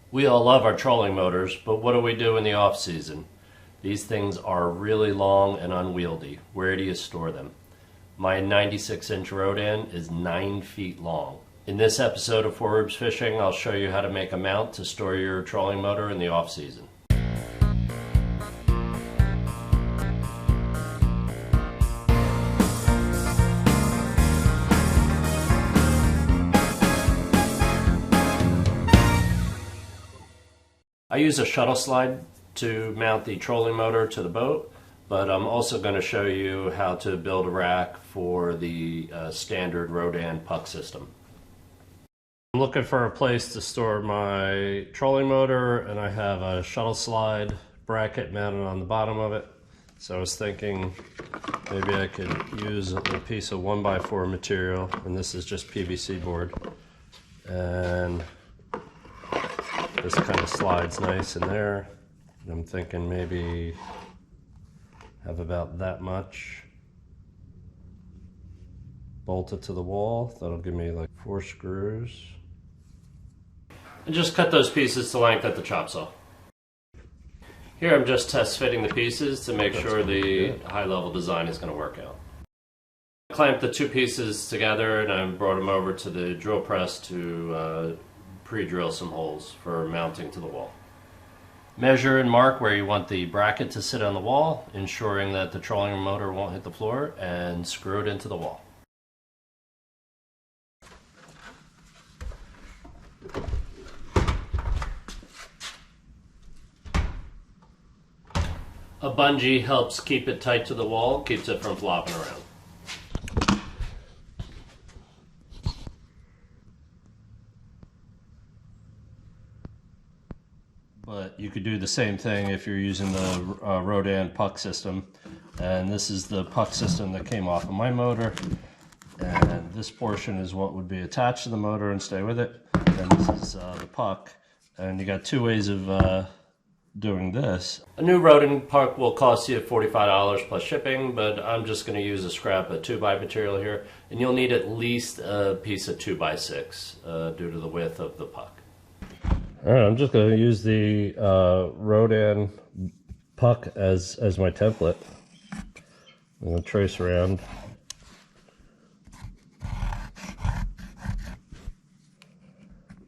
We all love our trolling motors, but what do we do in the off season? These things are really long and unwieldy. Where do you store them? My 96-inch Rhodan is 9 feet long. In this episode of Four Rubes Fishing, I'll show you how to make a mount to store your trolling motor in the off season. I use a Shuttle Slide to mount the trolling motor to the boat, but I'm also going to show you how to build a rack for the standard Rhodan puck system. I'm looking for a place to store my trolling motor, and I have a Shuttle Slide bracket mounted on the bottom of it. So I was thinking maybe I could use a piece of 1x4 material, and this is just PVC board. And this kind of slides nice in there. And I'm thinking maybe have about that much bolted to the wall. That'll give me like 4 screws. And just cut those pieces to length at the chop saw. Here I'm just test fitting the pieces to make sure the high level design is going to work out. I clamped the 2 pieces together and I brought them over to the drill press to pre-drill some holes for mounting to the wall. Measure and mark where you want the bracket to sit on the wall, ensuring that the trolling motor won't hit the floor, and screw it into the wall. A bungee helps keep it tight to the wall, keeps it from flopping around. But you could do the same thing if you're using the Rhodan puck system. And this is the puck system that came off of my motor. And this portion is what would be attached to the motor and stay with it. And this is the puck. And you got 2 ways of doing this. A new Rhodan puck will cost you $45 plus shipping, but I'm just going to use a scrap of 2x material here. And you'll need at least a piece of 2x6 due to the width of the puck. Alright, I'm just going to use the Rhodan puck as my template. I'm going to trace around.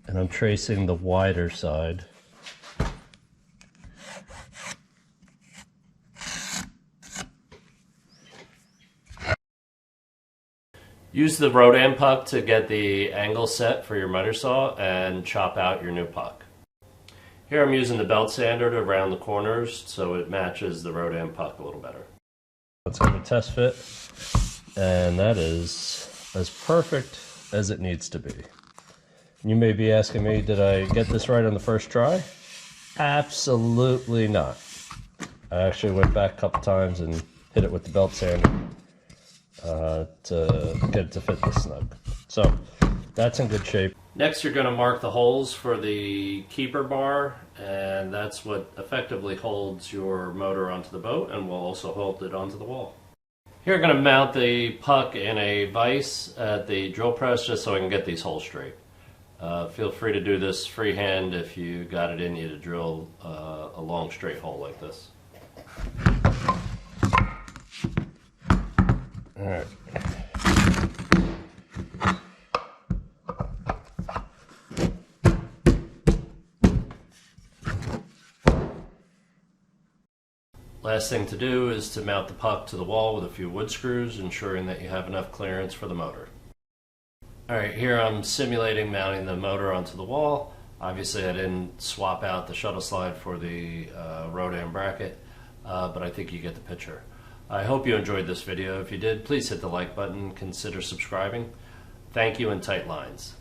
And I'm tracing the wider side. Use the Rhodan puck to get the angle set for your miter saw and chop out your new puck. Here I'm using the belt sander to round the corners so it matches the Rhodan puck a little better. Let's have a test fit, and that is as perfect as it needs to be. You may be asking me, did I get this right on the first try? Absolutely not. I actually went back a couple times and hit it with the belt sander to get it to fit this snug. So that's in good shape. Next you're going to mark the holes for the keeper bar, and that's what effectively holds your motor onto the boat and will also hold it onto the wall. Here I'm going to mount the puck in a vise at the drill press just so I can get these holes straight. Feel free to do this freehand if you got it in you to drill a long straight hole like this. Alright. Last thing to do is to mount the puck to the wall with a few wood screws, ensuring that you have enough clearance for the motor. Alright, here I'm simulating mounting the motor onto the wall. Obviously I didn't swap out the Shuttle Slide for the Rhodan bracket, but I think you get the picture. I hope you enjoyed this video. If you did, please hit the like button, consider subscribing. Thank you, and tight lines.